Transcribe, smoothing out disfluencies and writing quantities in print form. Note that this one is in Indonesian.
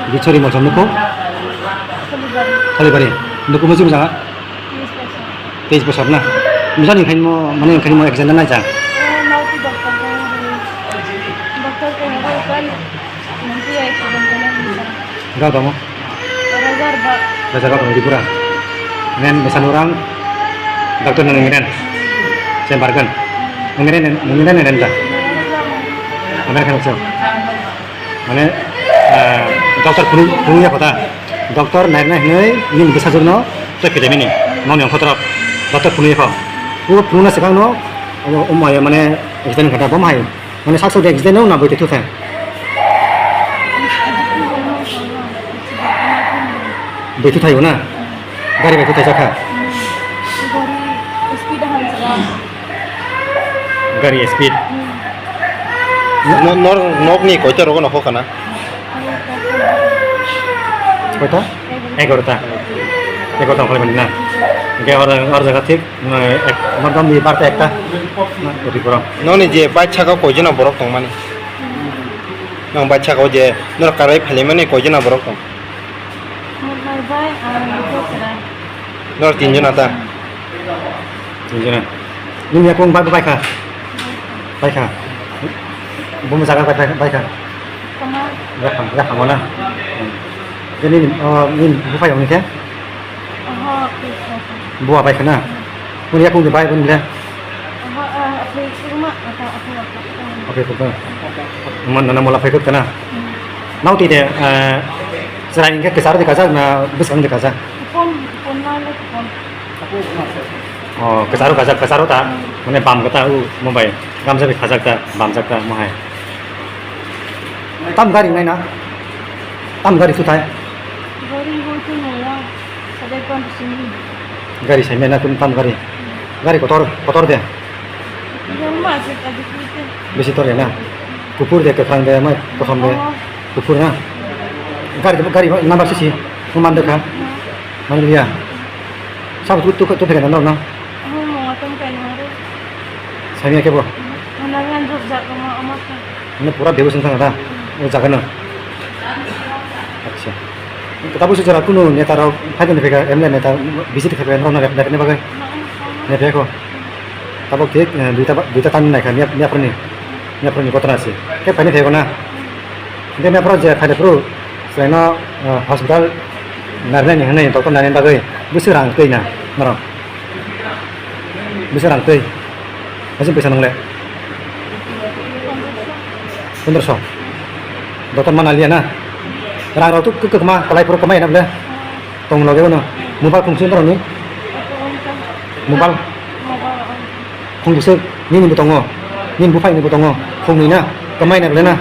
Gichori macam nuko, kali bari, nuko macam mana? Page besar na. Misalnya kain mau mana yang kain mau extend na aja. Enggak kamu? Raja kamu di pura. Nen besan orang, dokter nenginan, saya bargan, nenginan dah. Mana kan macam? Mana dokter punya kota, dokter naik ini bisa jono, saya kerja ini, mau yang kotor, dokter punya kok, punya sekarang no, ya mana extend kata apa mahal, mana sakit dia extend no, nak buat itu saya. Buat itu tahu na, gari buat itu cakap. Gari speed. Nok ni kau cakap nak kana? Kota? Egorta kalau mana? Gaya orang jaga tik, macam di partai ekta, jadi kurang. Noni je baca kau je nak borok tong mani. Nong baca kau je, nor karai phale mani kau je nak borok tong. Nor tinjau nata. Tinjau. Ini aku baik kah? Baik kah? Bumi jaga baik kah? Dah mana? Jadi ini buka yang ni kan? Buah baik kena. Mungkin aku ni baik pun dia. Okey, betul. Mana mula baik kena. Nau tidak. Selain itu kesar di kasar, na besar di kasar. Oh, kesar tak? Mana bam kata, mumbai. Kamu sampai kasar tak, bam sakta, mahal. Tam garing lain na? Tam garing sutai? Garing saya mana tu tam garing? Garing kotor dia? Besi kotor ya na? Kupur dia kekerang dia, mai kosong dia. Kupur na? Garing nampak sisi, memandang kan? Mana dia? Siapa tu pegang nanda na? Saya ni apa? Ini pura bebas tentang apa? Jaga na. Acha. Tapi secara kuno ni taruh, hanya ni pegang, ni taruh visit pegang orang nak ni bagai. Ni pegang ko. Tapi kek duita tan naik kan? Ni apa ni kotor nasi. Kek pani pegang na. Dia ni apa je? Ada pro. Selain hospital, narnya ni hanya doktor narnya bagai. Busur orang tu ina, marah. Busur orang tu. Masih pesa nolak. 1500. Doktor mana lihat na? Orang tu ke kemana? Kalau perlu kemana nak boleh? Tong lagi mana? Mobile fungsi tu ni? Mobile. Fungsi ni butongo. Ni bukan ni butongo. Fungsi na. Kemana nak boleh na?